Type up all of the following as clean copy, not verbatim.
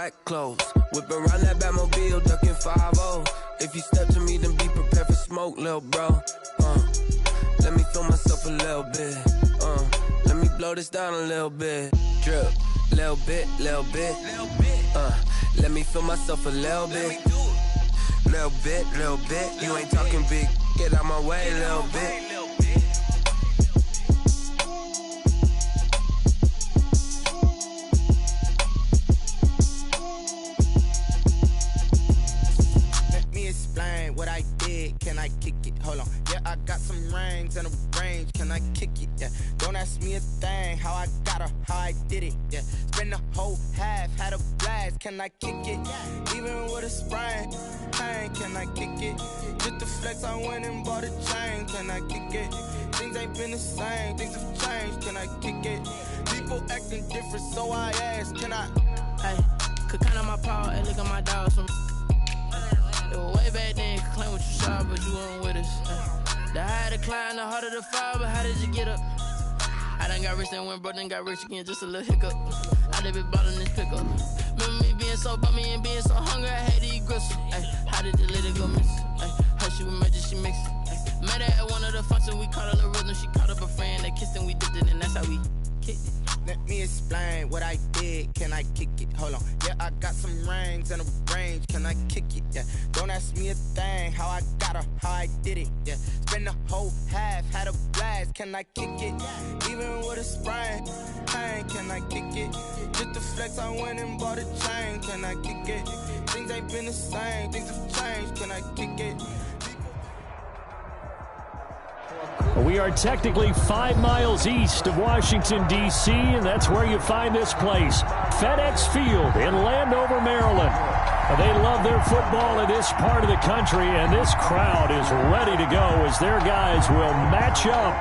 like clothes. Whip around that Batmobile, ducking 5-0. If you step to me, then be prepared for smoke, lil' bro. Let me feel myself a little bit. Let me blow this down a little bit. Drip, little bit, little bit. Let me feel myself a little bit. Little bit, little bit. You ain't talking big. Get out my way, little bit. What I did, can I kick it? Hold on, yeah, I got some rings and a range, can I kick it? Yeah, don't ask me a thing, how I got her, how I did it. Yeah, spend the whole half, had a blast, can I kick it? Even with a sprain, pain, can I kick it? Just the flex, I went and bought a chain, can I kick it? Things ain't been the same, things have changed, can I kick it? People acting different, so I ask, can I? Hey, could count on my paw, and look at my dogs from. Way back then, you could claim what you saw, but you weren't with us. The higher the climb, the harder the fall, but how did you get up? I done got rich, then went broke, then got rich again, just a little hiccup. I done been ballin' this pickup. Remember me being so bummy and being so hungry, I had to eat gristle. How did the lady go miss? How she was magic, she mixed it. Met her at one of the functions, we caught her the rhythm, she caught up a friend, they kissed and we dipped it, and that's how we kicked it. Let me explain what I did, can I kick it? Hold on, yeah, I got some rings and a range, can I kick it? Yeah, don't ask me a thing, how I got her, how I did it. Yeah, spend the whole half, had a blast, can I kick it? Even with a sprain, pain, can I kick it? Just the flex, I went and bought a chain, can I kick it? Things ain't been the same, things have changed, can I kick it? We are technically 5 miles east of Washington, D.C., and that's where you find this place, FedEx Field in Landover, Maryland. They love their football in this part of the country, and this crowd is ready to go as their guys will match up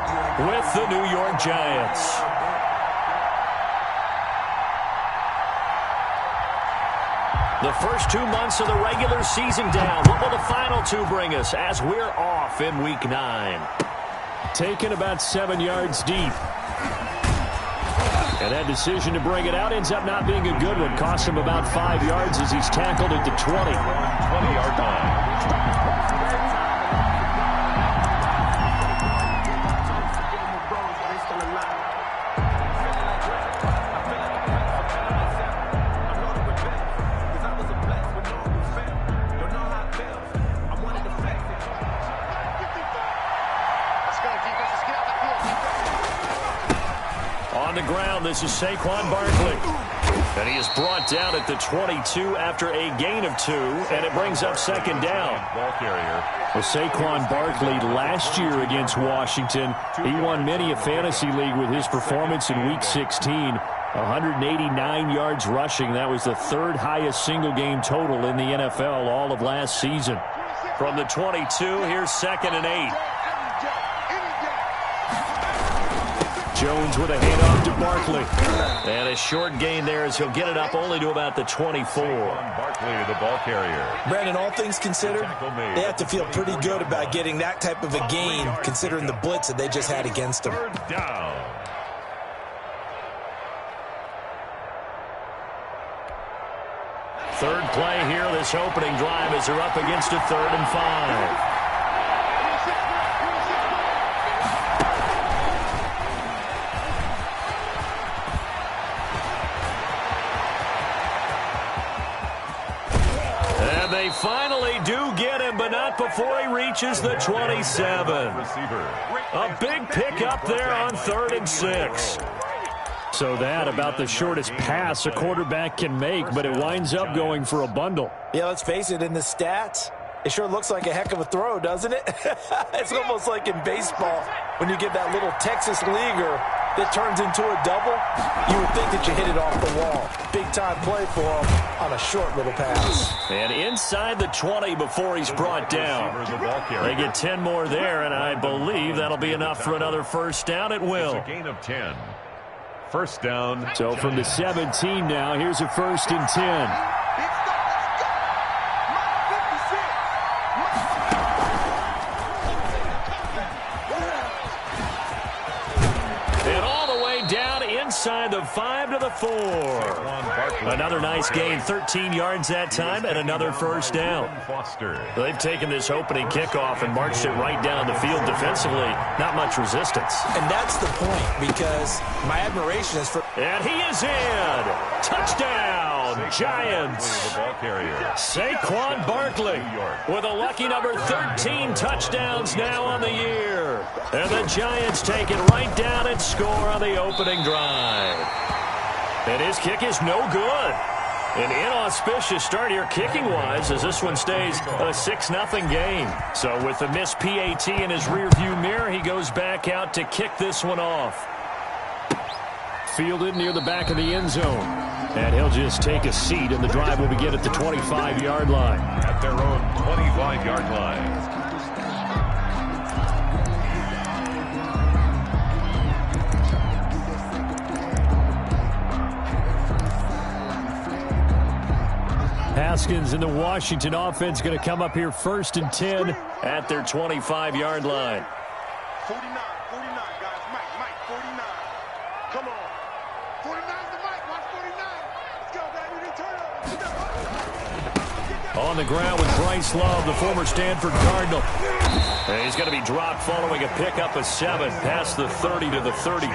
with the New York Giants. The first 2 months of the regular season down. What will the final 2 bring us as we're off in Week 9? Taken about 7 yards deep. And that decision to bring it out ends up not being a good one. Cost him about 5 yards as he's tackled at the 20. 20-yard line. On the ground, this is Saquon Barkley. And he is brought down at the 22 after a gain of 2, and it brings up second down. Ball carrier. Well, Saquon Barkley last year against Washington, he won many a fantasy league with his performance in Week 16. 189 yards rushing. That was the 3rd highest single game total in the NFL all of last season. From the 22, here's 2nd and 8. Jones with a handoff to Barkley. And a short gain there as he'll get it up only to about the 24. Barkley, the ball carrier. Brandon, all things considered, they have to feel pretty good about getting that type of a gain, considering the blitz that they just had against them. 3rd down. Third play here, this opening drive as they're up against a 3rd and 5. They finally do get him, but not before he reaches the 27. A big pickup there on 3rd and 6. So that about the shortest pass a quarterback can make, but it winds up going for a bundle. Yeah, let's face it, in the stats, it sure looks like a heck of a throw, doesn't it? It's almost like in baseball when you get that little Texas leaguer that turns into a double. You would think that you hit it off the wall. Big-time play for him on a short little pass. And inside the 20 before he's brought down. They get 10 more there, and I believe that'll be enough for another first down. It will. It's a gain of 10. First down. So from the 17 now, here's a 1st and 10. side, the 5 to the 4. Another nice gain, 13 yards that time, and another first down. They've taken this opening kickoff and marched it right down the field defensively. Not much resistance. And that's the point, because my admiration is for... And he is in. Touchdown, Giants. Saquon Barkley with a lucky number 13 touchdowns now on the year. And the Giants take it right down and score on the opening drive. And his kick is no good. An inauspicious start here kicking-wise as this one stays a 6-0 game. So with the missed PAT in his rearview mirror, he goes back out to kick this one off. Fielded near the back of the end zone. And he'll just take a seat, and the drive will begin at the 25-yard line. At their own 25-yard line. Haskins and the Washington offense going to come up here 1st and 10 at their 25-yard line. 49, guys. Mike, 49. Come on. 49's the Mike. Watch 49. Let's go, baby. Return it. On the ground with Bryce Love, the former Stanford Cardinal. And he's going to be dropped following a pickup of 7 past the 30 to the 32.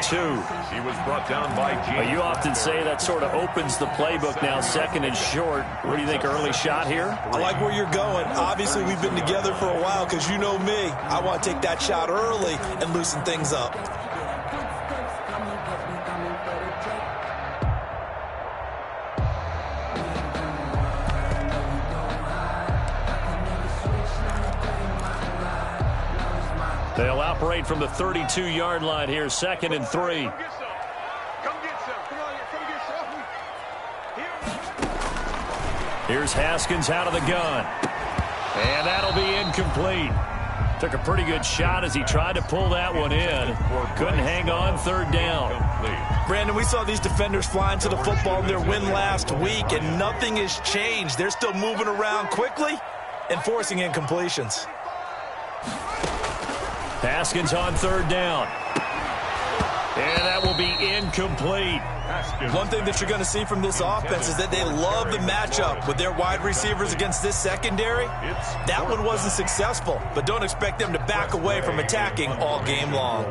He was brought down by James. You often say that sort of opens the playbook now, 2nd and short. What do you think, early shot here? I like where you're going. Obviously, we've been together for a while because you know me. I want to take that shot early and loosen things up. They'll operate from the 32-yard line here, 2nd and 3. Come get some. Come on, come get some. Here's Haskins out of the gun. And that'll be incomplete. Took a pretty good shot as he tried to pull that one in. Couldn't hang on, 3rd down. Brandon, we saw these defenders flying to the football in their win last week, and nothing has changed. They're still moving around quickly and forcing incompletions. Haskins on 3rd down. And that will be incomplete. One thing that you're going to see from this offense is that they love the matchup with their wide receivers against this secondary. That one wasn't successful, but don't expect them to back away from attacking all game long.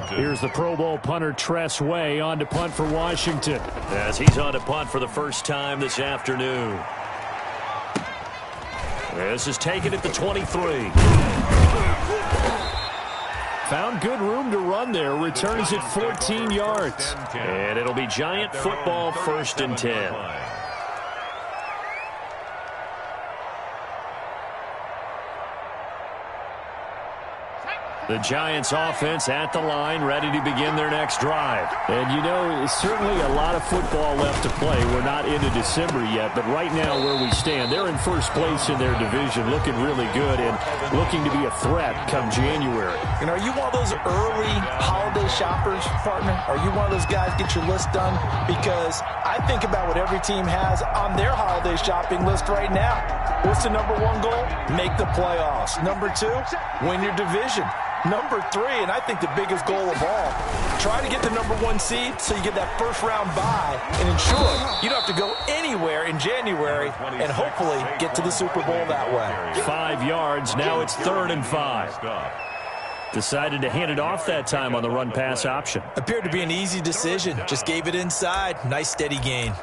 Here's the Pro Bowl punter Tress Way on to punt for Washington, as he's on to punt for the first time this afternoon. This is taken at the 23. Found good room to run there. Returns it 14 yards. And it'll be Giant football, 1st and 10. The Giants offense at the line, ready to begin their next drive. And you know, certainly a lot of football left to play. We're not into December yet, but right now where we stand, they're in 1st place in their division, looking really good and looking to be a threat come January. And are you one of those early holiday shoppers, partner? Are you one of those guys get your list done? Because I think about what every team has on their holiday shopping list right now. What's the number 1 goal? Make the playoffs. Number 2, win your division. Number 3, and I think the biggest goal of all, try to get the number 1 seed so you get that 1st round bye and ensure you don't have to go anywhere in January and hopefully get to the Super Bowl that way. 5 yards. Now it's 3rd and 5. Decided to hand it off that time on the run-pass option. Appeared to be an easy decision. Just gave it inside. Nice steady gain.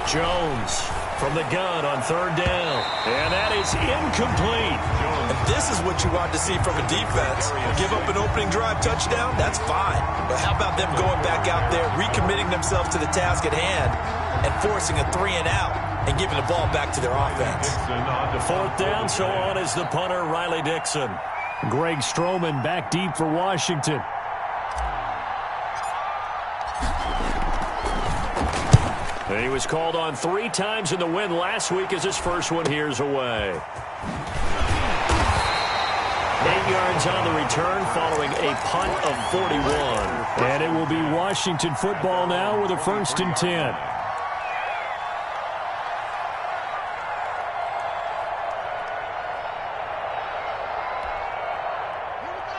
Jones from the gun on 3rd down. And that is incomplete. And this is what you want to see from a defense. Give up an opening drive touchdown, that's fine. But how about them going back out there, recommitting themselves to the task at hand, and forcing a 3-and-out and giving the ball back to their offense. 4th down, so on is the punter, Riley Dixon. Greg Stroman back deep for Washington. He was called on 3 times in the win last week as his first one here's away. 8 yards on the return following a punt of 41. And it will be Washington football now with a 1st and 10.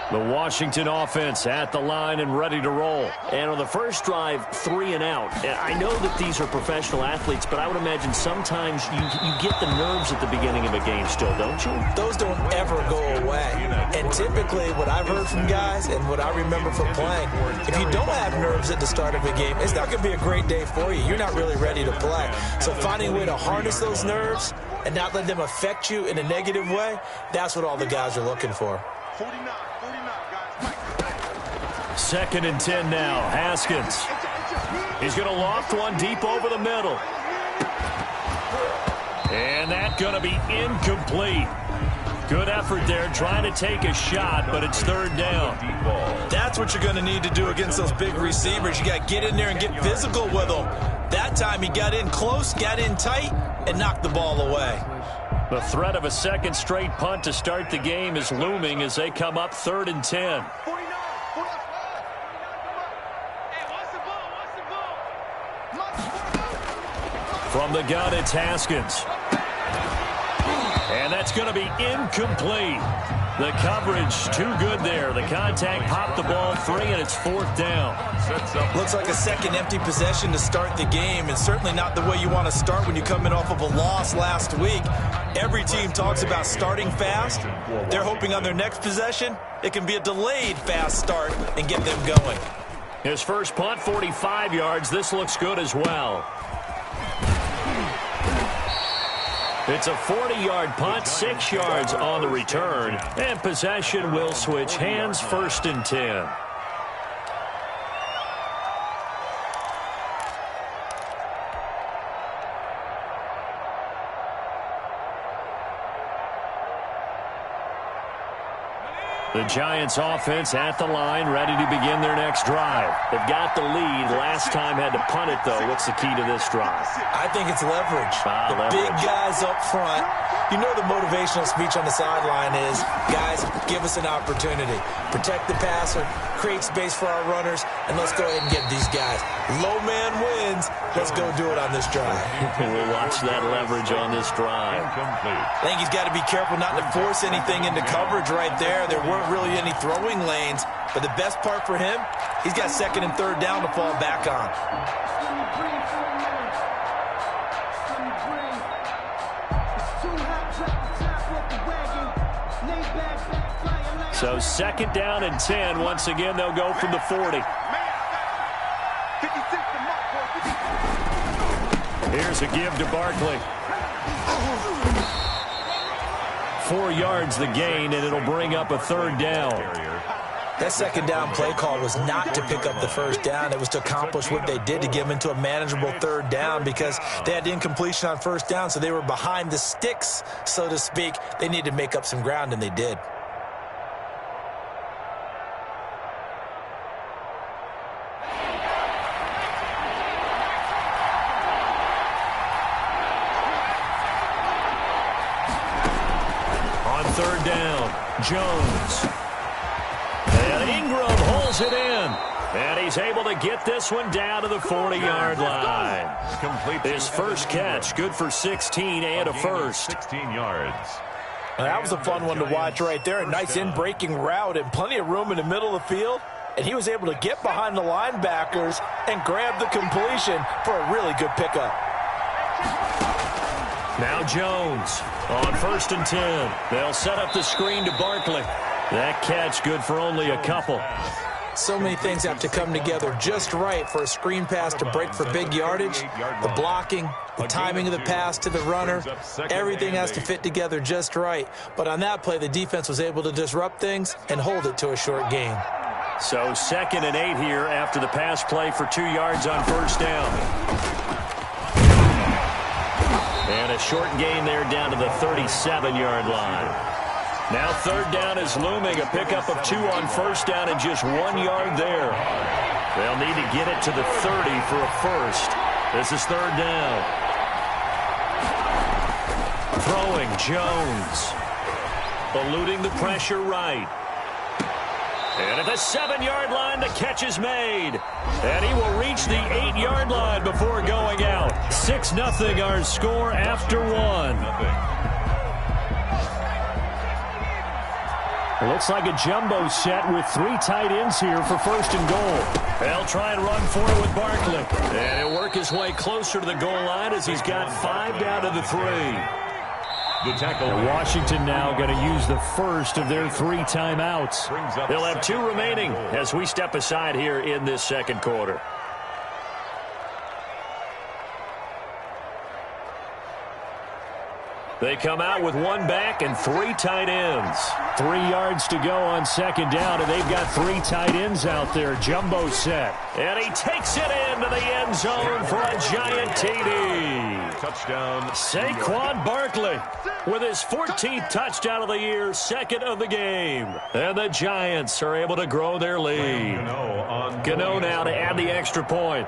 The Washington offense at the line and ready to roll. And on the first drive, 3 and out. I know that these are professional athletes, but I would imagine sometimes you get the nerves at the beginning of a game still, don't you? Those don't ever go away. And typically what I've heard from guys and what I remember from playing, if you don't have nerves at the start of a game, it's not going to be a great day for you. You're not really ready to play. So finding a way to harness those nerves and not let them affect you in a negative way, that's what all the guys are looking for. 49, guys. 2nd and 10 now. Haskins. He's going to loft one deep over the middle. And that's going to be incomplete. Good effort there trying to take a shot, but it's 3rd down. That's what you're going to need to do against those big receivers. You got to get in there and get physical with them. That time he got in close, got in tight, and knocked the ball away. The threat of a 2nd straight punt to start the game is looming as they come up 3rd and 10. From the gun, it's Haskins. And that's going to be incomplete. The coverage too good there. The contact popped the ball free, and it's 4th down. Looks like a second empty possession to start the game, and certainly not the way you want to start when you're coming off of a loss last week. Every team talks about starting fast. They're hoping on their next possession, it can be a delayed fast start and get them going. His first punt, 45 yards. This looks good as well. It's a 40-yard punt, 6 yards on the return, and possession will switch hands, 1st and 10. The Giants offense at the line, ready to begin their next drive. They've got the lead. Last time had to punt it, though. What's the key to this drive? I think it's leverage. The big guys up front. You know the motivational speech on the sideline is, guys, give us an opportunity. Protect the passer, create space for our runners, and let's go ahead and get these guys. Low man wins. Let's go do it on this drive. We'll watch that leverage on this drive. I think he's got to be careful not to force anything into coverage right there. There weren't really any throwing lanes, but the best part for him, he's got 2nd and 3rd down to fall back on. So 2nd down and 10. Once again, they'll go from the 40. Here's a give to Barkley. 4 yards the gain, and it'll bring up a 3rd down. That 2nd down play call was not to pick up the 1st down. It was to accomplish what they did to get them into a manageable 3rd down because they had incompletion on 1st down, so they were behind the sticks, so to speak. They needed to make up some ground, and they did. On 3rd down, Jones. And Ingram holds it in. And he's able to get this one down to the 40-yard line. His first catch, good for 16 and a 1st. 16 yards. That was a fun one to watch right there. A nice in-breaking route and plenty of room in the middle of the field. And he was able to get behind the linebackers and grab the completion for a really good pickup. Now Jones on 1st and 10. They'll set up the screen to Barkley. That catch good for only a couple. So many things have to come together just right for a screen pass to break for big yardage. The blocking, the timing of the pass to the runner, everything has to fit together just right. But on that play, the defense was able to disrupt things and hold it to a short gain. So 2nd and 8 here after the pass play for 2 yards on 1st down. And a short gain there down to the 37-yard line. Now 3rd down is looming. A pickup of 2 on 1st down and just 1 yard there. They'll need to get it to the 30 for a 1st. This is third down. Throwing Jones. Eluding the pressure right. And at the 7-yard line, the catch is made. And he will reach the 8-yard line before going out. 6-0 our score after one. It looks like a jumbo set with 3 tight ends here for first and goal. They'll try and run for it with Barkley. And he'll work his way closer to the goal line as he's got 5 down to the 3. The tackle. And Washington now going to use the first of their 3 timeouts. They'll have 2 remaining as we step aside here in this second quarter. They come out with 1 back and 3 tight ends. 3 yards to go on second down, and they've got 3 tight ends out there. Jumbo set. And he takes it into the end zone for a giant TD. Touchdown. Saquon Barkley with his 14th touchdown of the year, 2nd of the game. And the Giants are able to grow their lead. Gano now to add the extra point.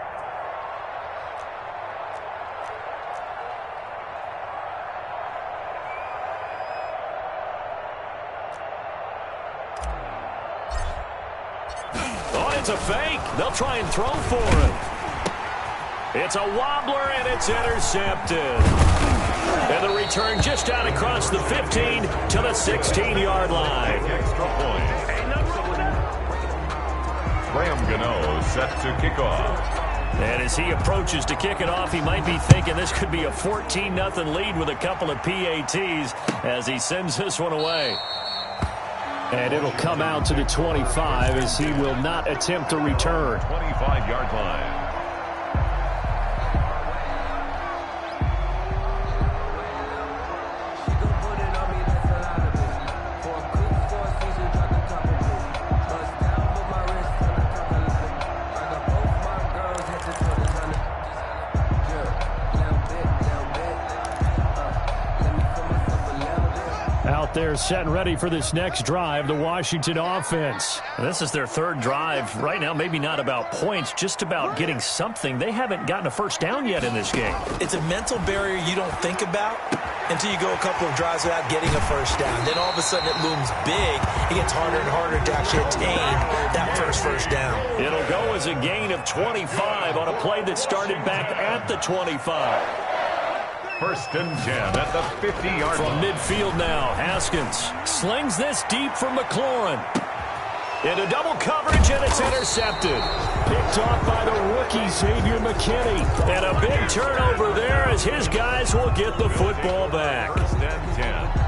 It's a fake. They'll try and throw for it. It's a wobbler, and it's intercepted. And the return just out across the 15 to the 16-yard line. Extra point. Graham Gano set to kick off. And as he approaches to kick it off, he might be thinking this could be a 14-0 lead with a couple of PATs as he sends this one away. And it'll come out to the 25 as he will not attempt to return. 25-yard line. They're set and ready for this next drive, the Washington offense. And this is their 3rd drive. Right now, maybe not about points, just about getting something. They haven't gotten a first down yet in this game. It's a mental barrier you don't think about until you go a couple of drives without getting a first down. Then all of a sudden it looms big. It gets harder and harder to actually attain that first down. It'll go as a gain of 25 on a play that started back at the 25. 1st and 10 at the 50-yard From line. midfield now, Haskins slings this deep from McLaurin. Into double coverage, and it's intercepted. Picked off by the rookie, Xavier McKinney. And a big turnover there as his guys will get the football back. 1st and 10.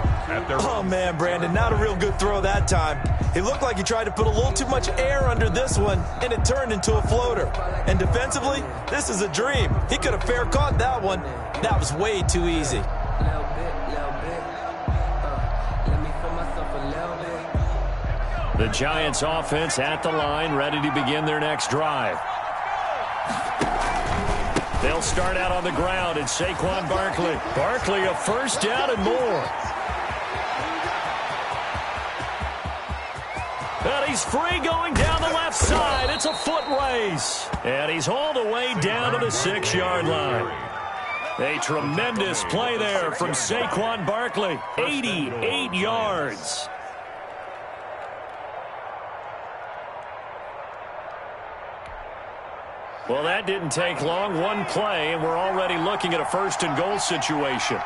Oh, man, Brandon, not a real good throw that time. It looked like he tried to put a little too much air under this one, and it turned into a floater. And defensively, this is a dream. He could have fair caught that one. That was way too easy. The Giants offense at the line, ready to begin their next drive. They'll start out on the ground, and Saquon Barkley. Barkley a first down and more. And he's free going down the left side. It's a foot race. And he's all the way down to the 6-yard line. A tremendous play there from Saquon Barkley. 88 yards. Well, that didn't take long. One play, and we're already looking at a 1st and goal situation.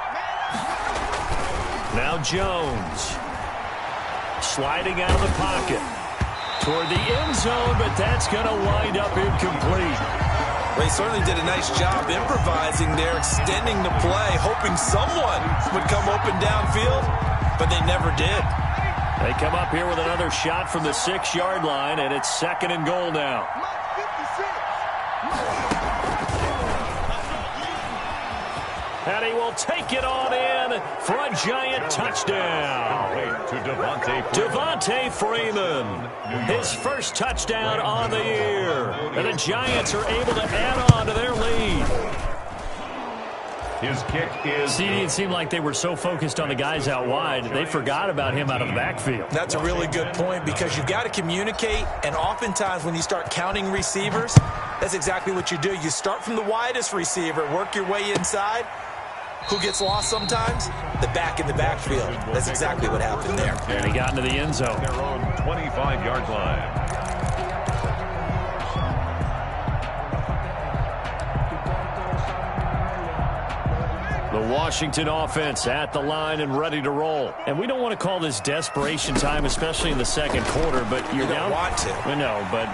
Now Jones. Sliding out of the pocket toward the end zone, but that's going to wind up incomplete. They certainly did a nice job improvising there, extending the play, hoping someone would come open downfield, but they never did. They come up here with another shot from the 6-yard line, and it's 2nd and goal now. And he will take it on in for a giant touchdown. To Devontae Freeman. His first touchdown on the year. And the Giants are able to add on to their lead. His kick is... See, it seemed like they were so focused on the guys out wide, they forgot about him out of the backfield. That's a really good point because you've got to communicate, and oftentimes when you start counting receivers, that's exactly what you do. You start from the widest receiver, work your way inside. Who gets lost sometimes? The back in the backfield. That's exactly what happened there. And he got into the end zone. Their own 25-yard line. The Washington offense at the line and ready to roll. And we don't want to call this desperation time, especially in the second quarter, but you're down. You don't want to. No, but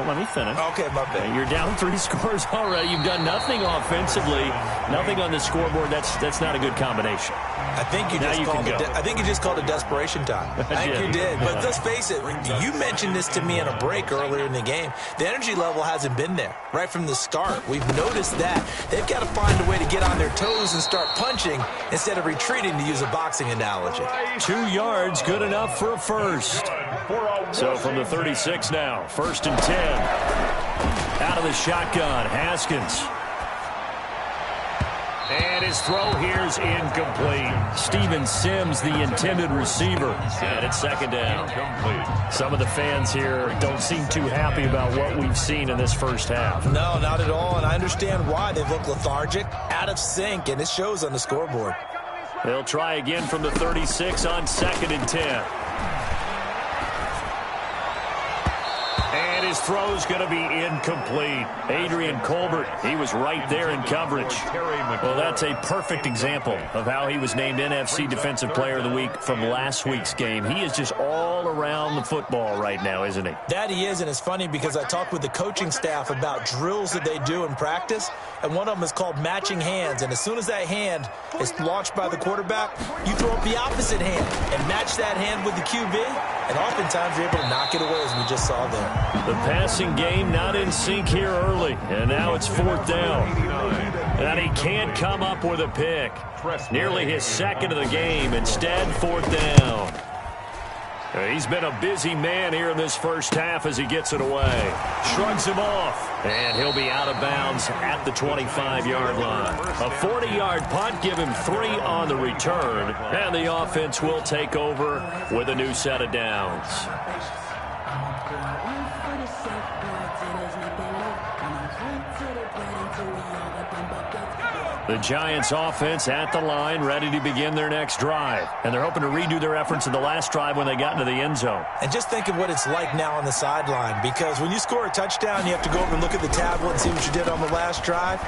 let me finish. Okay, my bad. You're down 3 scores already. You've done nothing offensively, nothing on the scoreboard. That's not a good combination. I think you just called it desperation time. I think you did. But let's face it, you mentioned this to me in a break earlier in the game. The energy level hasn't been there right from the start. We've noticed that. They've got to find a way to get on their toes and start punching instead of retreating, to use a boxing analogy. 2 yards, good enough for a first. So from the 36 now, 1st and 10. Out of the shotgun, Haskins. And his throw here is incomplete. Steven Sims, the intended receiver. And it's 2nd down. Some of the fans here don't seem too happy about what we've seen in this first half. No, not at all. And I understand why. They look lethargic, out of sync, and it shows on the scoreboard. They'll try again from the 36 on 2nd and 10. And his throw's going to be incomplete. Adrian Colbert, he was right there in coverage. Well, that's a perfect example of how he was named NFC Defensive Player of the Week from last week's game. He is just all around the football right now, isn't he? That he is, and it's funny because I talked with the coaching staff about drills that they do in practice, and one of them is called matching hands. And as soon as that hand is launched by the quarterback, you throw up the opposite hand and match that hand with the QB, and oftentimes you're able to knock it away, as we just saw there. The passing game not in sync here early, and now it's 4th down. And he can't come up with a pick. Nearly his 2nd of the game. Instead, 4th down. He's been a busy man here in this first half as he gets it away. Shrugs him off, and he'll be out of bounds at the 25-yard line. A 40-yard punt, give him 3 on the return, and the offense will take over with a new set of downs. The Giants offense at the line, ready to begin their next drive. And they're hoping to redo their efforts in the last drive when they got into the end zone. And just think of what it's like now on the sideline, because when you score a touchdown, you have to go over and look at the tablet and see what you did on the last drive.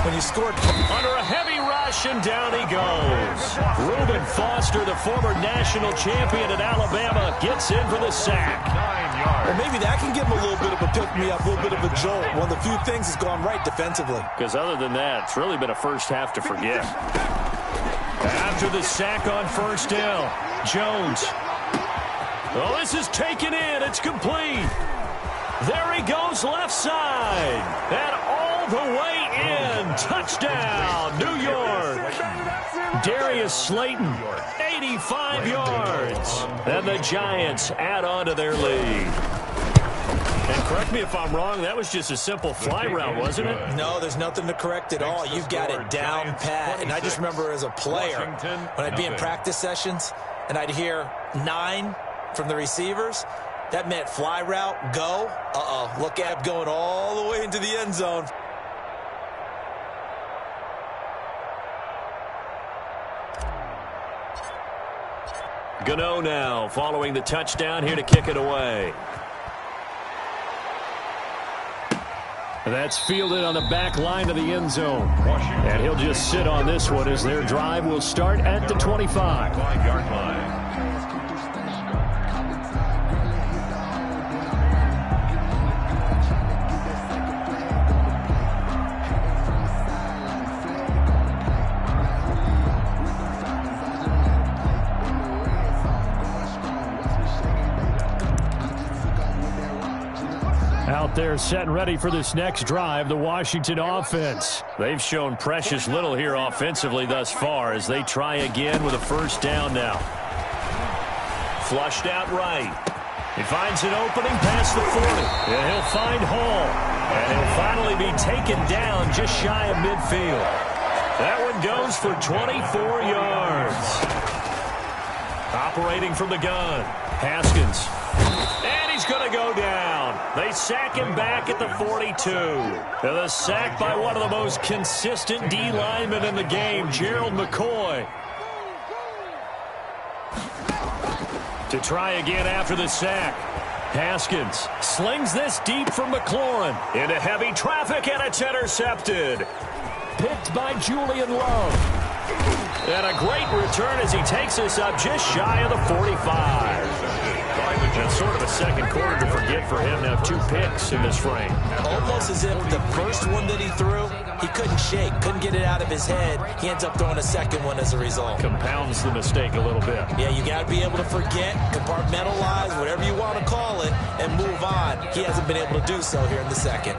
When you scored under a heavy rush, and down he goes. Reuben Foster, the former national champion at Alabama, gets in for the sack. 9 yards. Well, maybe that can give him a little bit of a pick-me-up, a little bit of a jolt. One of the few things that's gone right defensively. Because other than that, it's really been a first half to forget. After the sack on 1st down, Jones. Oh, this is taken in. It's complete. There he goes left side. And all the way in. Touchdown, New York. Darius Slayton, 85 yards. And the Giants add on to their lead. And correct me if I'm wrong, that was just a simple fly route, wasn't it? No, there's nothing to correct at all. You've got it down pat. And I just remember as a player, when I'd be in practice sessions and I'd hear 9 from the receivers, that meant fly route, go. Look at him going all the way into the end zone. Gano now following the touchdown here to kick it away. That's fielded on the back line of the end zone. And he'll just sit on this one as their drive will start at the 25. 5-yard line. Out there set and ready for this next drive, the Washington offense. They've shown precious little here offensively thus far as they try again with a 1st down now. Flushed out right. He finds an opening past the 40. And he'll find Hall. And he'll finally be taken down just shy of midfield. That one goes for 24 yards. Operating from the gun, Haskins. And he's going to go down. They sack him back at the 42. And the sack by one of the most consistent D linemen in the game, Gerald McCoy. To try again after the sack. Haskins slings this deep from McLaurin. Into heavy traffic, and it's intercepted. Picked by Julian Love. And a great return as he takes us up just shy of the 45. It's sort of a second quarter to forget for him to have 2 picks in this frame. Almost as if the first one that he threw, he couldn't shake, couldn't get it out of his head. He ends up throwing a second one as a result. Compounds the mistake a little bit. Yeah, you got to be able to forget, compartmentalize, whatever you want to call it, and move on. He hasn't been able to do so here in the second.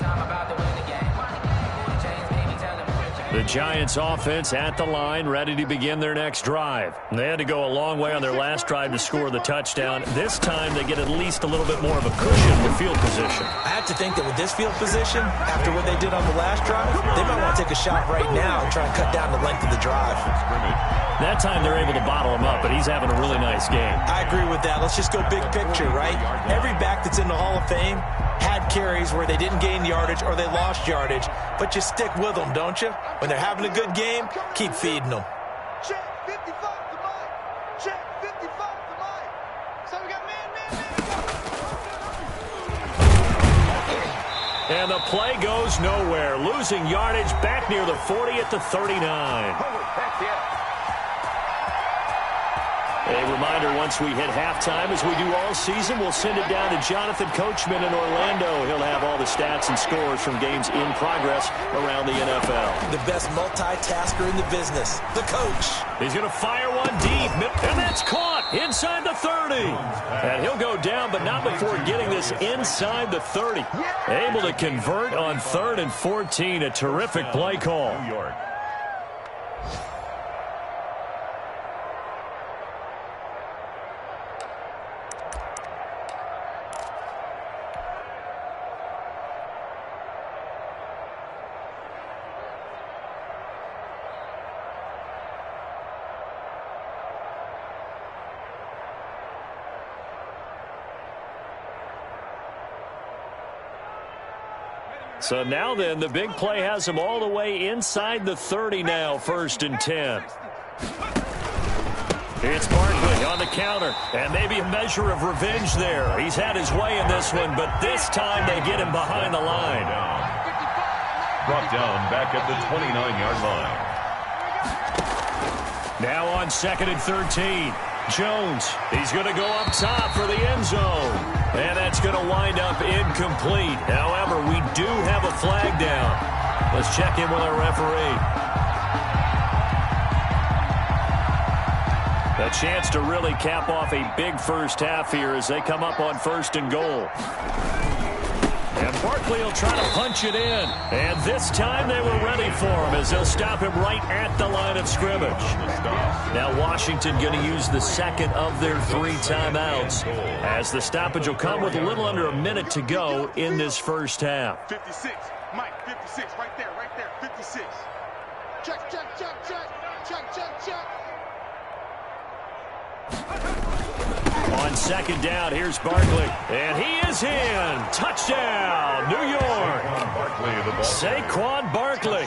The Giants offense at the line, ready to begin their next drive. They had to go a long way on their last drive to score the touchdown. This time they get at least a little bit more of a cushion with field position. I have to think that with this field position, after what they did on the last drive, they might want to take a shot right now and try and cut down the length of the drive. That time they're able to bottle him up, but he's having a really nice game. I agree with that. Let's just go big picture, right? Every back that's in the Hall of Fame had carries where they didn't gain yardage or they lost yardage, but you stick with them, don't you? When they're having a good game, keep feeding them. Check 55 to Mike. Check 55 to Mike. So we got man. And the play goes nowhere. Losing yardage back near the 40 at the 39. A reminder, once we hit halftime, as we do all season, we'll send it down to Jonathan Coachman in Orlando. He'll have all the stats and scores from games in progress around the NFL. The best multitasker in the business, the coach. He's going to fire one deep, and that's caught inside the 30. And he'll go down, but not before getting this inside the 30. Able to convert on 3rd and 14. A terrific play call. New York. So now then, the big play has him all the way inside the 30 now, 1st and 10. It's Barkley on the counter, and maybe a measure of revenge there. He's had his way in this one, but this time they get him behind the line. Brought down back at the 29-yard line. Now on 2nd and 13. Jones, he's going to go up top for the end zone. And that's going to wind up incomplete. However, we do have a flag down. Let's check in with our referee. A chance to really cap off a big first half here as they come up on 1st and goal. And Barkley will try to punch it in. And this time they were ready for him as they'll stop him right at the line of scrimmage. Now Washington going to use the second of their 3 timeouts as the stoppage will come with a little under a minute to go in this first half. 56, Mike, 56, right there, 56. Check. On 2nd down, here's Barkley. And he is in. Touchdown, New York. Saquon Barkley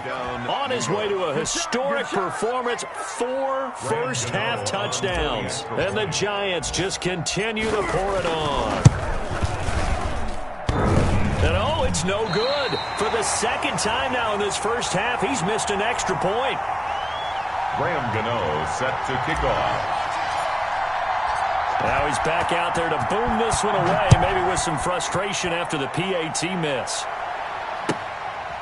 on his way to a historic performance. 4 first-half touchdowns. And the Giants just continue to pour it on. And oh, it's no good. For the 2nd time now in this first half, he's missed an extra point. Graham Gano set to kick off. Now he's back out there to boom this one away, maybe with some frustration after the PAT miss.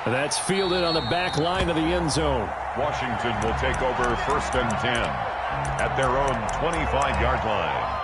That's fielded on the back line of the end zone. Washington will take over 1st and 10 at their own 25-yard line.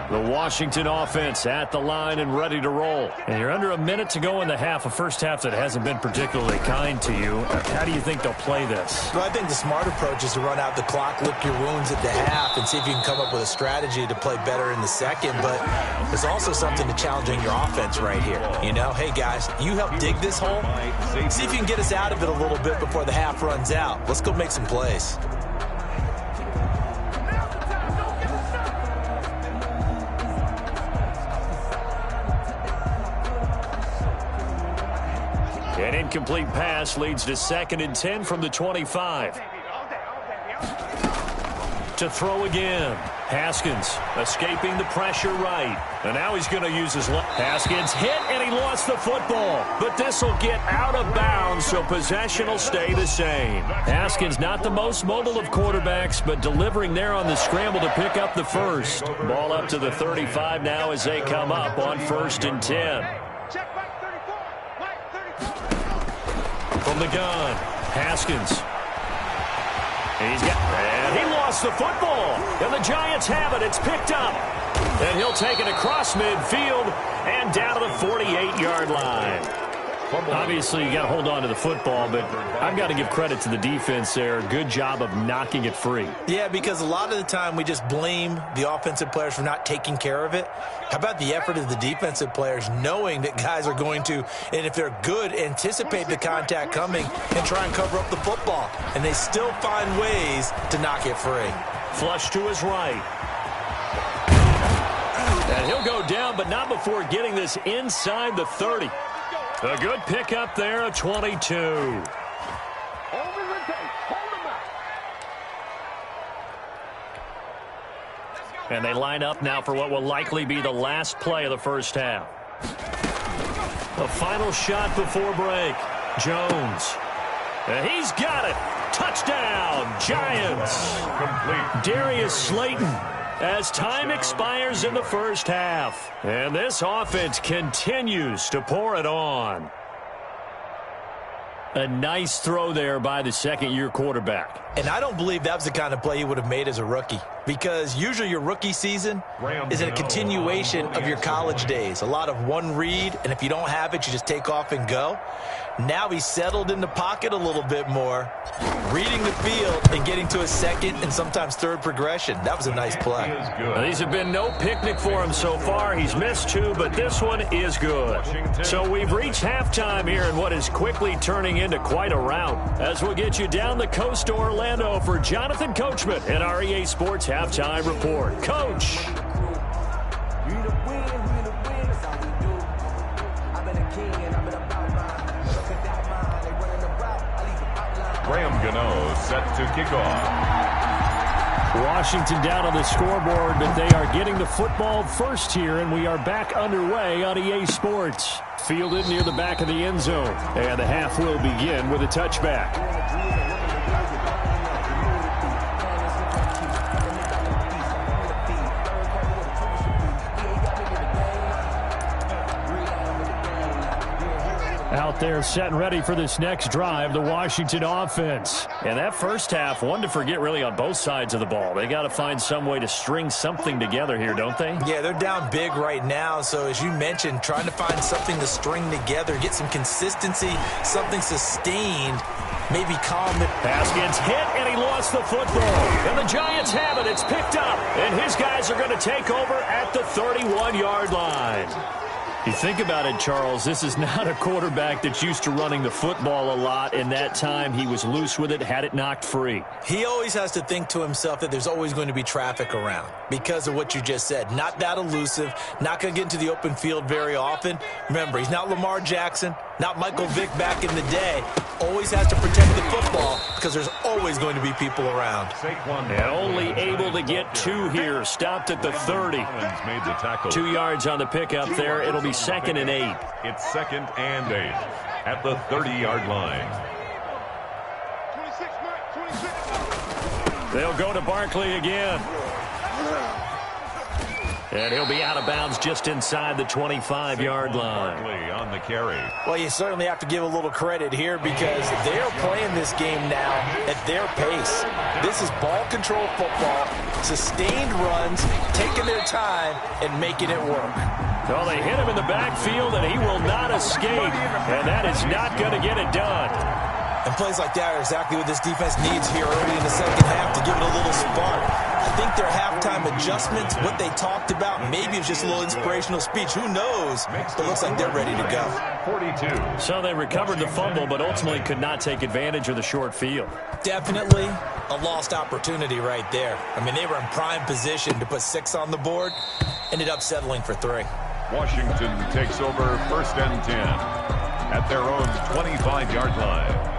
The Washington offense at the line and ready to roll. And you're under a minute to go in the half, a first half that hasn't been particularly kind to you. How do you think they'll play this? Well, I think the smart approach is to run out the clock, lick your wounds at the half, and see if you can come up with a strategy to play better in the second. But there's also something to challenging your offense right here. You know, hey, guys, you help dig this hole. See if you can get us out of it a little bit before the half runs out. Let's go make some plays. An incomplete pass leads to 2nd and 10 from the 25. To throw again. Haskins escaping the pressure right. And now he's going to use his left. Haskins hit, and he lost the football. But this will get out of bounds, so possession will stay the same. Haskins not the most mobile of quarterbacks, but delivering there on the scramble to pick up the first. Ball up to the 35 now as they come up on 1st and 10. From the gun, Haskins. And he lost the football. And the Giants have it. It's picked up. And he'll take it across midfield and down to the 48-yard line. Obviously, you got to hold on to the football, but I've got to give credit to the defense there. Good job of knocking it free. Yeah, because a lot of the time we just blame the offensive players for not taking care of it. How about the effort of the defensive players knowing that guys are going to, and if they're good, anticipate the contact coming and try and cover up the football. And they still find ways to knock it free. Flush to his right. And he'll go down, but not before getting this inside the 30. A good pickup there, a 22. And they line up now for what will likely be the last play of the first half. The final shot before break. Jones. And he's got it. Touchdown, Giants. Complete. Darius Slayton as time expires in the first half. And this offense continues to pour it on. A nice throw there by the second-year quarterback. And I don't believe that was the kind of play he would have made as a rookie, because usually your rookie season is a continuation of your college days. A lot of one read, and if you don't have it, you just take off and go. Now he's settled in the pocket a little bit more, reading the field and getting to a second and sometimes third progression. That was a nice play. Well, these have been no picnic for him so far. He's missed 2, but this one is good. So we've reached halftime here in what is quickly turning into quite a rout. As we'll get you down the coast to Orlando for Jonathan Coachman and our EA Sports Halftime Report. Coach. Graham Gano set to kick off. Washington down on the scoreboard, but they are getting the football first here, and we are back underway on EA Sports. Fielded near the back of the end zone, and the half will begin with a touchback. Out there set and ready for this next drive, the Washington offense. And that first half, one to forget really on both sides of the ball. They got to find some way to string something together here, don't they? Yeah, they're down big right now. So as you mentioned, trying to find something to string together, get some consistency, something sustained, maybe calm it. Haskins hit, and he lost the football. And the Giants have it. It's picked up. And his guys are going to take over at the 31-yard line. You think about it, Charles, this is not a quarterback that's used to running the football a lot. In that time, he was loose with it, had it knocked free. He always has to think to himself that there's always going to be traffic around because of what you just said. Not that elusive, not going to get into the open field very often. Remember, he's not Lamar Jackson, not Michael Vick back in the day. Always has to protect the football because there's always going to be people around. And only able to get 2 here. Stopped at the 30. Made the tackle. 2 yards on the pickup there. It'll be 2nd and 8. It's 2nd and 8 at the 30-yard line. 26, Mike, 26. They'll go to Barkley again. And he'll be out of bounds just inside the 25-yard line. On the carry. Well, you certainly have to give a little credit here because they're playing this game now at their pace. This is ball control football, sustained runs, taking their time, and making it work. Well, they hit him in the backfield, and he will not escape. And that is not going to get it done. And plays like that are exactly what this defense needs here early in the second half to give it a little spark. I think their halftime adjustments, what they talked about, maybe it's just a little inspirational speech. Who knows? But it looks like they're ready to go. 42. So they recovered the fumble, but ultimately could not take advantage of the short field. Definitely a lost opportunity right there. I mean, they were in prime position to put 6 on the board. Ended up settling for 3. Washington takes over 1st and 10 at their own 25-yard line.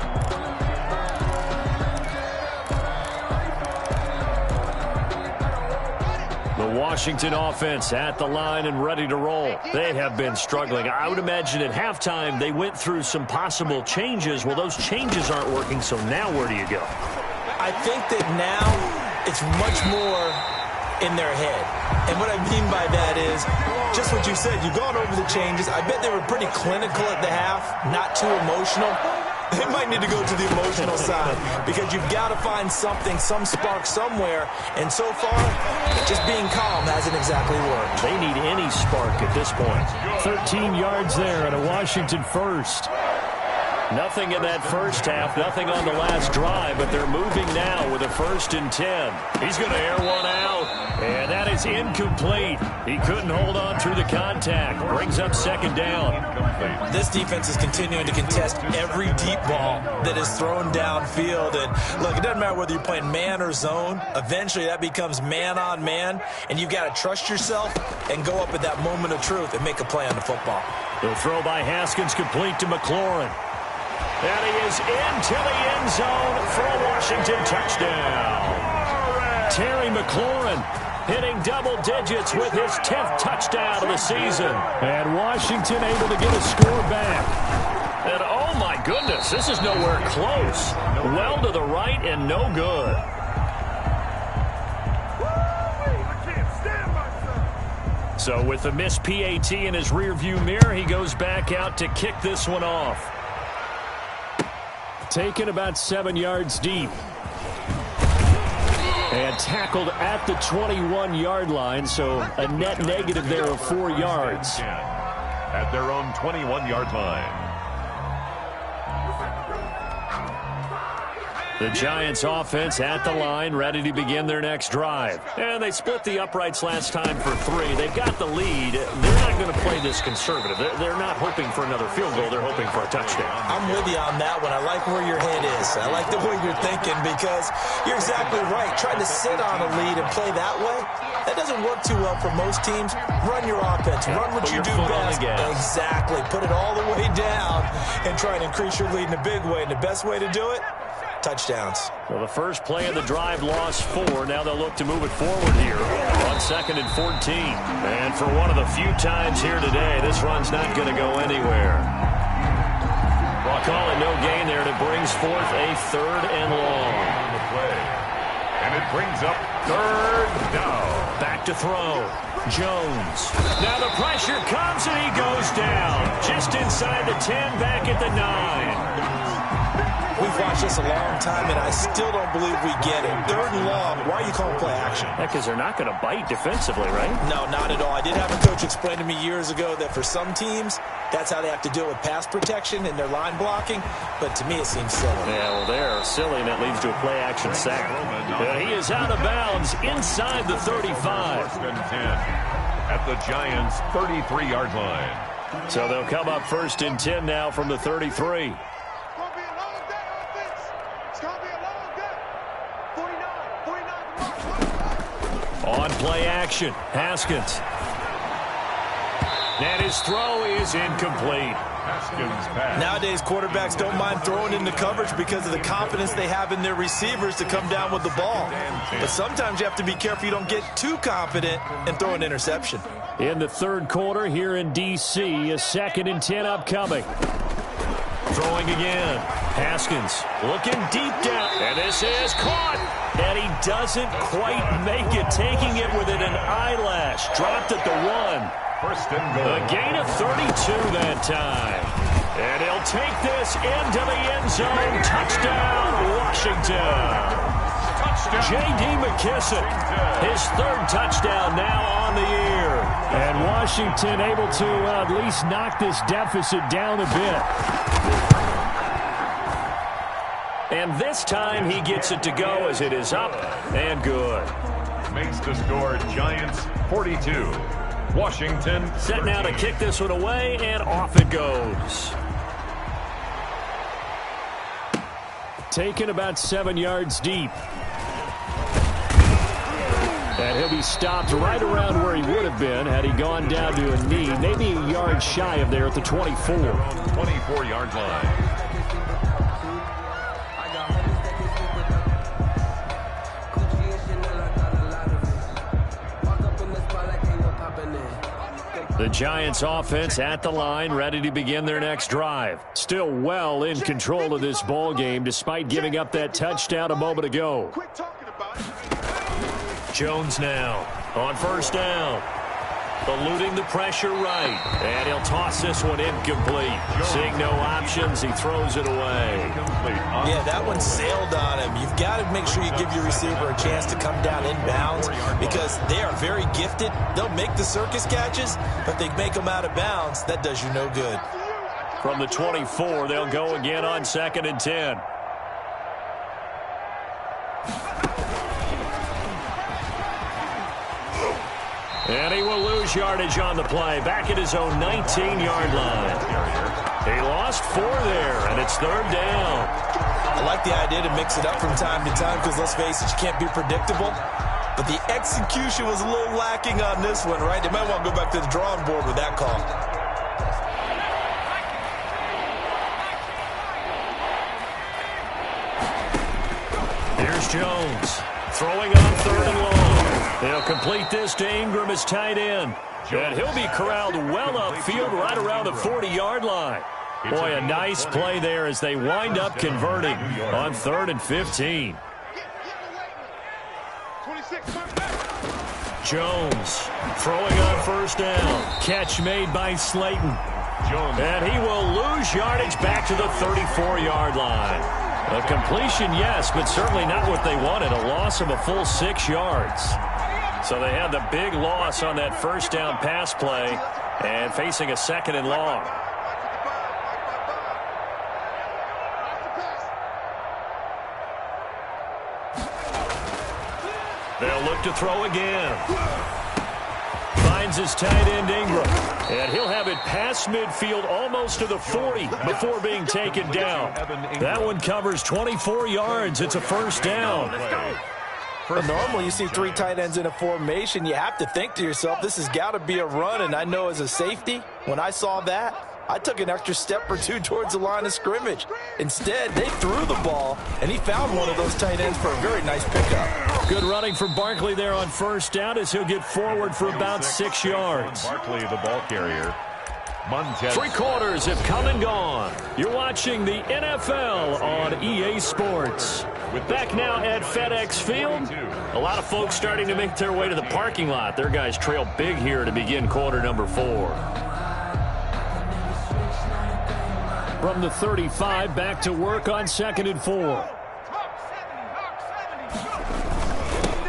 The Washington offense at the line and ready to roll. They have been struggling. I would imagine at halftime they went through some possible changes. Well, those changes aren't working, so now where do you go? I think that now it's much more in their head. And what I mean by that is just what you said. You've gone over the changes. I bet they were pretty clinical at the half, not too emotional. They might need to go to the emotional side because you've got to find something, some spark somewhere. And so far, just being calm hasn't exactly worked. They need any spark at this point. 13 yards there at a Washington first. Nothing in that first half, nothing on the last drive, but they're moving now with a 1st and 10. He's going to air one out, and that is incomplete. He couldn't hold on through the contact. Brings up 2nd down. This defense is continuing to contest every deep ball that is thrown downfield. And look, it doesn't matter whether you're playing man or zone. Eventually, that becomes man on man, and you've got to trust yourself and go up at that moment of truth and make a play on the football. The throw by Haskins complete to McLaurin. And he is into the end zone for a Washington touchdown. Terry McLaurin hitting double digits with his 10th touchdown of the season. And Washington able to get a score back. And oh my goodness, this is nowhere close. Well to the right and no good. So with the missed PAT in his rearview mirror, he goes back out to kick this one off. Taken about 7 yards deep. And tackled at the 21-yard line, so a net negative there of 4 yards. At their own 21-yard line. The Giants offense at the line, ready to begin their next drive. And they split the uprights last time for 3. They've got the lead. They're not going to play this conservative. They're not hoping for another field goal. They're hoping for a touchdown. I'm with you on that one. I like where your head is. I like the way you're thinking because you're exactly right. Trying to sit on a lead and play that way, that doesn't work too well for most teams. Run your offense. Run what you do best. Exactly. Put it all the way down and try and increase your lead in a big way. And the best way to do it, touchdowns. Well, the first play of the drive lost 4. Now they'll look to move it forward here on 2nd and 14. And for one of the few times here today, this run's not going to go anywhere. Well, call it no gain there, and it brings forth a 3rd and long. On the play. And it brings up 3rd down. Back to throw. Jones. Now the pressure comes, and he goes down. Just inside the 10, back at the 9. We've watched this a long time, and I still don't believe we get it. 3rd and long, why are you calling play action? Because they're not going to bite defensively, right? No, not at all. I did have a coach explain to me years ago that for some teams, that's how they have to deal with pass protection and their line blocking, but to me it seems silly. Yeah, well, they're silly, and that leads to a play action sack. He is out of bounds inside the 35. 1st and 10 at the Giants' 33-yard line. So they'll come up 1st and 10 now from the 33. On play action, Haskins. And his throw is incomplete. Haskins pass. Nowadays, quarterbacks don't mind throwing into coverage because of the confidence they have in their receivers to come down with the ball. But sometimes you have to be careful you don't get too confident and throw an interception. In the 3rd quarter here in D.C., a 2nd and 10 upcoming. Throwing again. Haskins looking deep down, and this is caught, and he doesn't quite make it, taking it within an eyelash. Dropped at the 1. First and goal. A gain of 32 that time. And he'll take this into the end zone. Touchdown, Washington. J.D. McKissick, his 3rd touchdown now on the year. And Washington able to at least knock this deficit down a bit. And this time he gets it to go as it is up and good. Makes the score Giants 42. Washington set now to kick this one away, and off it goes. Taken about 7 yards deep. And he'll be stopped right around where he would have been had he gone down to a knee, maybe a yard shy of there at the 24. 24-yard line. The Giants offense at the line, ready to begin their next drive. Still well in control of this ball game despite giving up that touchdown a moment ago. Jones now on first down. Eluding the pressure right. And he'll toss this one incomplete. Seeing no options, he throws it away. Yeah, that one sailed on him. You've got to make sure you give your receiver a chance to come down inbounds because they are very gifted. They'll make the circus catches, but they make them out of bounds. That does you no good. From the 24, they'll go again on 2nd and 10. And he will lose yardage on the play. Back at his own 19-yard line. He lost 4 there, and it's 3rd down. I like the idea to mix it up from time to time because, let's face it, you can't be predictable. But the execution was a little lacking on this one, right? They might want to go back to the drawing board with that call. Here's Jones. Throwing on 3rd and long. They'll complete this to Ingram as tight end. And he'll be corralled well upfield right around the 40-yard line. Boy, a nice play there as they wind up converting on 3rd and 15. Jones throwing on first down. Catch made by Slayton. And he will lose yardage back to the 34-yard line. A completion, yes, but certainly not what they wanted. A loss of a full 6 yards. So they had the big loss on that first down pass play and facing a 2nd and long. They'll look to throw again. Finds his tight end Ingram. And he'll have it past midfield almost to the 40 before being taken down. That one covers 24 yards. It's a first down. But normally you see 3 tight ends in a formation. You have to think to yourself, this has got to be a run. And I know as a safety, when I saw that, I took an extra step or 2 towards the line of scrimmage. Instead, they threw the ball, and he found one of those tight ends for a very nice pickup. Good running for Barkley there on first down as he'll get forward for about 6 yards. Barkley, the ball carrier. 3 quarters have come and gone. You're watching the NFL on EA Sports. Back now at FedEx Field. A lot of folks starting to make their way to the parking lot. Their guys trail big here to begin quarter number 4. From the 35, back to work on 2nd and 4.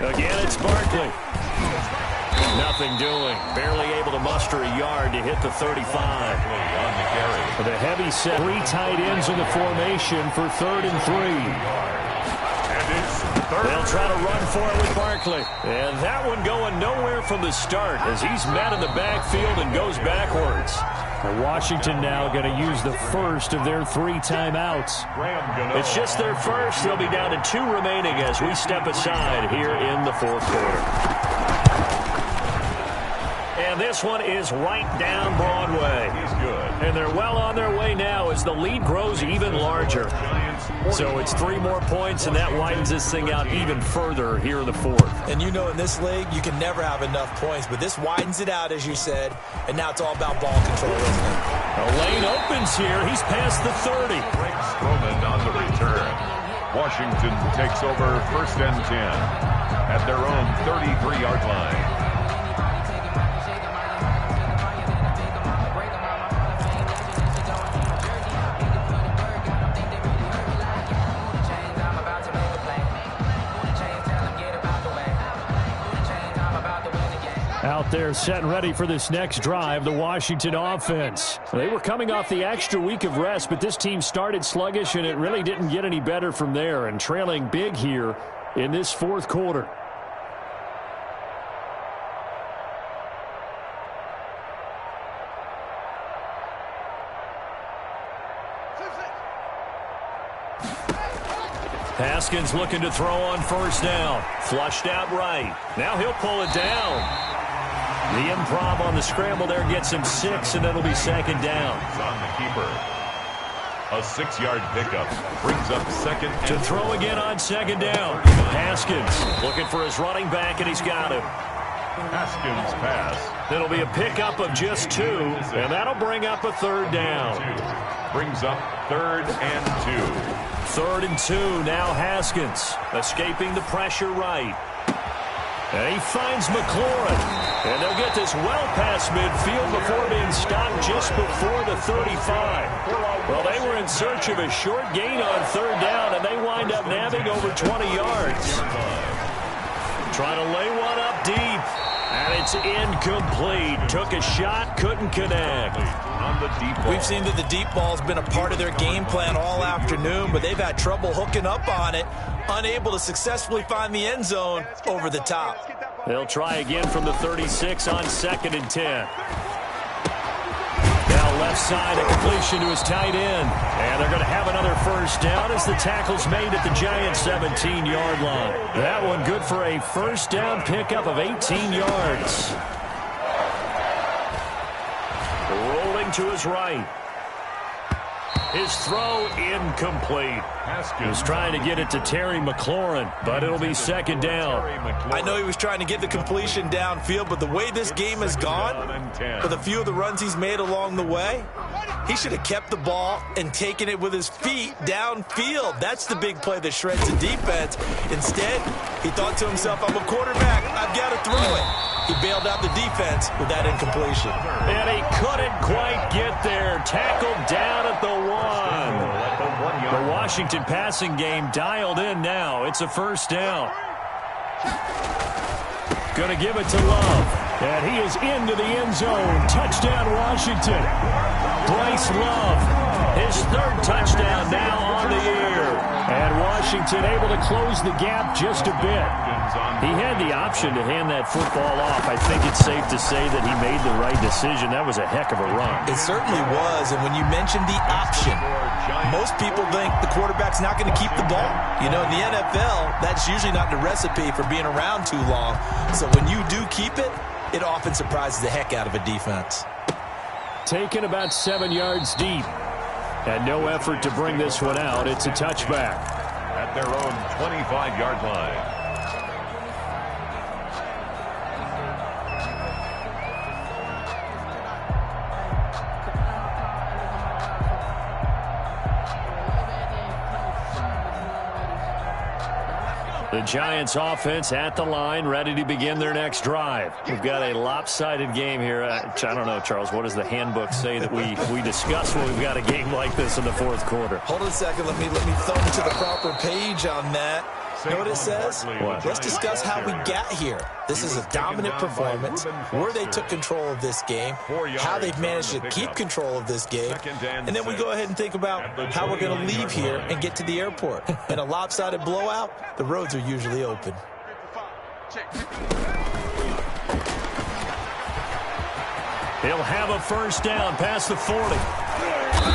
Again, it's Barkley. Nothing doing. Barely able to muster a yard to hit the 35. For the heavy set, 3 tight ends in the formation for 3rd and 3. They'll try to run for it with Barkley. And that one going nowhere from the start as he's met in the backfield and goes backwards. Washington now going to use the first of their 3 timeouts. It's just their first. They'll be down to 2 remaining as we step aside here in the 4th quarter. And this one is right down Broadway. He's good. And they're well on their way now as the lead grows even larger. So it's 3 more points, and that widens this thing out even further here in the fourth. And you know in this league, you can never have enough points, but this widens it out, as you said, and now it's all about ball control, isn't it? The lane opens here. He's past the 30. Strowman on the return. Washington takes over 1st and 10 at their own 33-yard line. Out there set and ready for this next drive, the Washington offense. They were coming off the extra week of rest, but this team started sluggish, and it really didn't get any better from there, and trailing big here in this fourth quarter. Haskins looking to throw on 1st down. Flushed out right. Now he'll pull it down. The improv on the scramble there gets him 6, and it'll be 2nd down. On the keeper. A 6-yard pickup brings up 2nd and to throw again on 2nd down. Haskins looking for his running back, and he's got him. Haskins pass. It'll be a pickup of just 2, and that'll bring up a 3rd down. Brings up 3rd and 2. 3rd and 2, now Haskins escaping the pressure right. And he finds McLaurin. And they'll get this well past midfield before being stopped just before the 35. Well, they were in search of a short gain on 3rd down, and they wind up nabbing over 20 yards. Trying to lay one up deep. And it's incomplete. Took a shot, couldn't connect. On the deep ball. We've seen that the deep ball's been a part of their game plan all afternoon, but they've had trouble hooking up on it, unable to successfully find the end zone over the top. They'll try again from the 36 on 2nd and 10. Now left side, a completion to his tight end. And they're going to have another 1st down as the tackle's made at the Giants' 17-yard line. That one good for a 1st down pickup of 18 yards. Rolling to his right. His throw incomplete. Haskins trying to get it to Terry McLaurin, but it'll be 2nd down. I know he was trying to get the completion downfield, but the way this game has gone, with a few of the runs he's made along the way, he should have kept the ball and taken it with his feet downfield. That's the big play that shreds the defense. Instead, he thought to himself, I'm a quarterback, I've got to throw it. He bailed out the defense with that incompletion. And he couldn't quite get there. Tackled down at the 1. The Washington passing game dialed in now. It's a 1st down. Going to give it to Love. And he is into the end zone. Touchdown, Washington. Bryce Love, his 3rd touchdown now on the year. And Washington able to close the gap just a bit. He had the option to hand that football off. I think it's safe to say that he made the right decision. That was a heck of a run. It certainly was. And when you mentioned the option, most people think the quarterback's not going to keep the ball. You know, in the NFL, that's usually not the recipe for being around too long. So when you do keep it, it often surprises the heck out of a defense. Taken about 7 yards deep. And no effort to bring this one out. It's a touchback. At their own 25-yard line. The Giants offense at the line, ready to begin their next drive. We've got a lopsided game here. I don't know, Charles, what does the handbook say that we discuss when we've got a game like this in the fourth quarter? Hold on a second. Let me thumb to the proper page on that. You know what it says? What? Let's discuss how we got here. This is a dominant performance, where they took control of this game, how they've managed to keep control of this game, and then we go ahead and think about how we're going to leave here and get to the airport. In a lopsided blowout, the roads are usually open. He'll have a 1st down past the 40.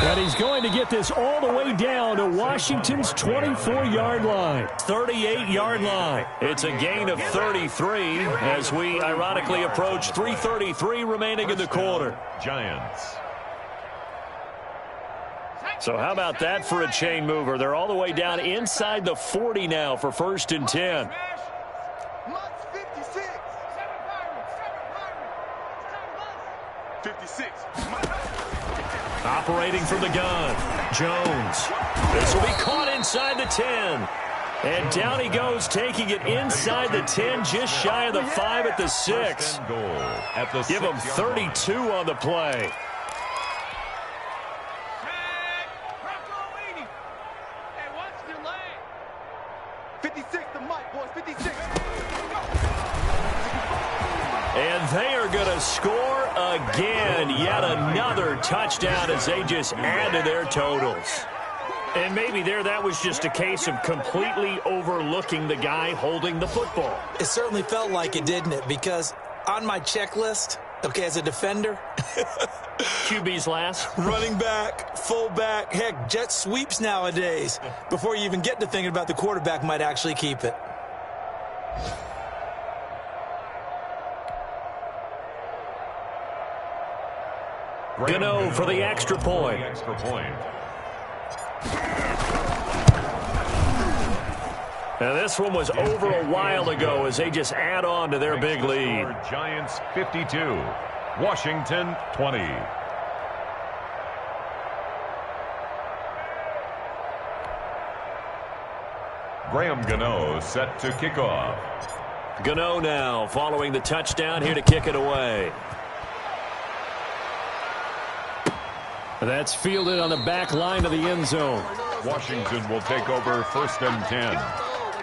And he's going to get this all the way down to Washington's 24-yard line. 38-yard line. It's a gain of 33 as we ironically approach 3:33 remaining in the quarter. Giants. So how about that for a chain mover? They're all the way down inside the 40 now for 1st and 10. Operating from the gun, Jones. This will be caught inside the 10. And down he goes, taking it inside the 10, just shy of the 5 at the 6. Give him 32 on the play. And they are going to score again. Yet another touchdown as they just add to their totals. And maybe that was just a case of completely overlooking the guy holding the football. It certainly felt like it, didn't it? Because on my checklist, okay, as a defender, QB's last. Running back, fullback, heck, jet sweeps nowadays. Before you even get to thinking about the quarterback might actually keep it. Gano for the extra point. Now this one was over a while ago as they just add on to their big lead. Giants 52, Washington 20. Graham Gano set to kick off. Gano now following the touchdown here to kick it away. That's fielded on the back line of the end zone. Washington will take over 1st and 10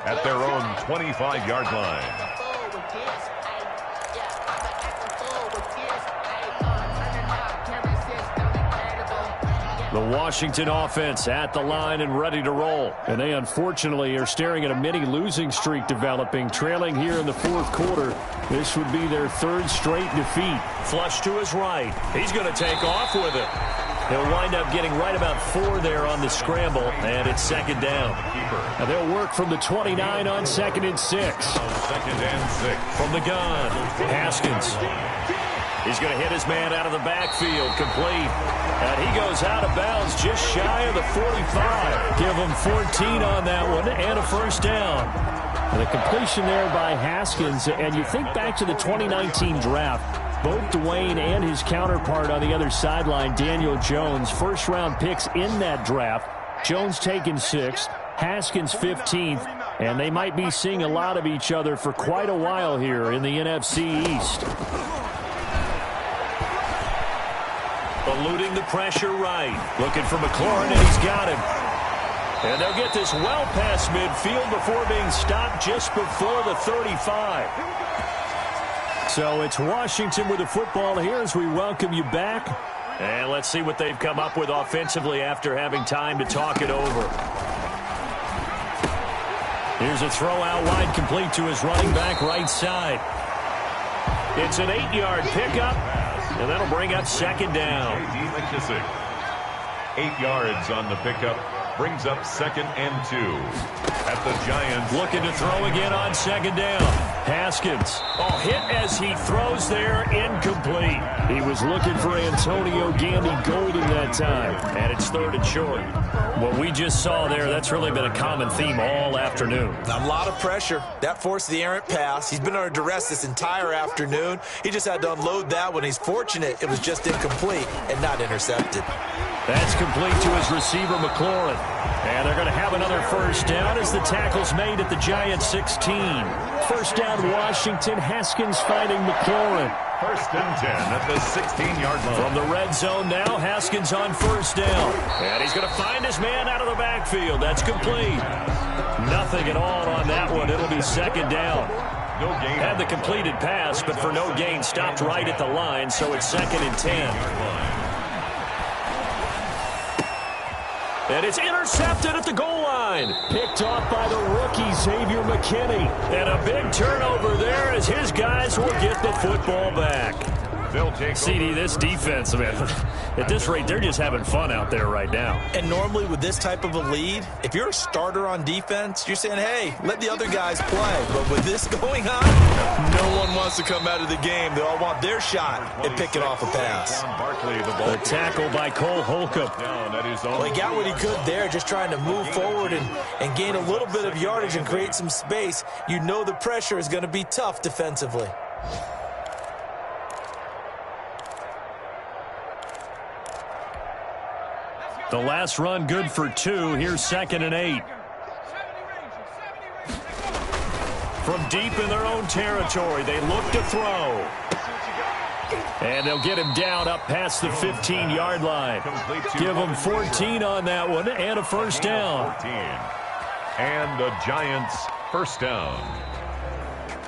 at their own 25-yard line. The Washington offense at the line and ready to roll. And they unfortunately are staring at a mini losing streak developing, trailing here in the 4th quarter. This would be their 3rd straight defeat. Flush to his right. He's going to take off with it. He'll wind up getting right about 4 there on the scramble, and it's 2nd down. And they'll work from the 29 on 2nd and 6. 2nd and 6. From the gun, Haskins. He's going to hit his man out of the backfield, complete. And he goes out of bounds just shy of the 45. Give him 14 on that one and a 1st down. And the completion there by Haskins. And you think back to the 2019 draft. Both Dwayne and his counterpart on the other sideline, Daniel Jones, 1st-round picks in that draft. Jones taken 6th, Haskins 15th, and they might be seeing a lot of each other for quite a while here in the NFC East. Eluding the pressure right. Looking for McLaurin, and he's got him. And they'll get this well past midfield before being stopped just before the 35. So it's Washington with the football here as we welcome you back. And let's see what they've come up with offensively after having time to talk it over. Here's a throw out wide, complete to his running back right side. It's an 8-yard pickup, and that'll bring up 2nd down. 8 yards on the pickup. Brings up 2nd and 2 at the Giants. Looking to throw again on 2nd down. Haskins. Oh, hit as he throws there, incomplete. He was looking for Antonio Gandy Golden that time. And it's 3rd and short. What we just saw there, that's really been a common theme all afternoon. A lot of pressure. That forced the errant pass. He's been under duress this entire afternoon. He just had to unload that one. He's fortunate it was just incomplete and not intercepted. That's complete to his receiver, McLaurin. And they're going to have another 1st down as the tackle's made at the Giants' 16. 1st down, Washington. Haskins finding McLaurin. 1st and 10 at the 16-yard line. From the red zone now, Haskins on 1st down. And he's going to find his man out of the backfield. That's complete. Nothing at all on that one. It'll be 2nd down. No gain. Had the completed pass, but for no gain, stopped right at the line, so it's 2nd and 10. And it's intercepted at the goal line. Picked off by the rookie, Xavier McKinney. And a big turnover there as his guys will get the football back. They'll take CD, this defense, man, at this rate, they're just having fun out there right now. And normally with this type of a lead, if you're a starter on defense, you're saying, hey, let the other guys play. But with this going on, no one wants to come out of the game. They all want their shot at picking off a pass. The tackle by Cole Holcomb. Well, he got what he could there, just trying to move forward and gain a little bit of yardage and create some space. You know the pressure is going to be tough defensively. The last run good for 2. Here's 2nd and 8. From deep in their own territory, they look to throw. And they'll get him down up past the 15-yard line. Give him 14 on that one and a first down. And the Giants first down.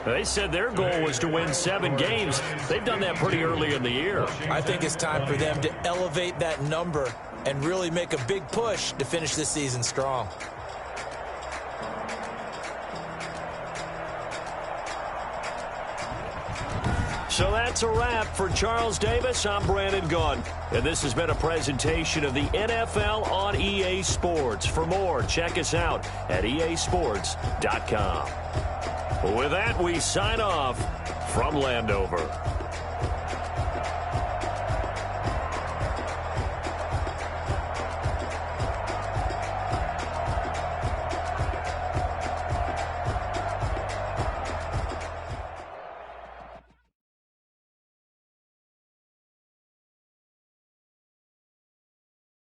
They said their goal was to win 7 games. They've done that pretty early in the year. I think it's time for them to elevate that number and really make a big push to finish this season strong. So that's a wrap for Charles Davis. I'm Brandon Gunn. And this has been a presentation of the NFL on EA Sports. For more, check us out at easports.com. With that, we sign off from Landover.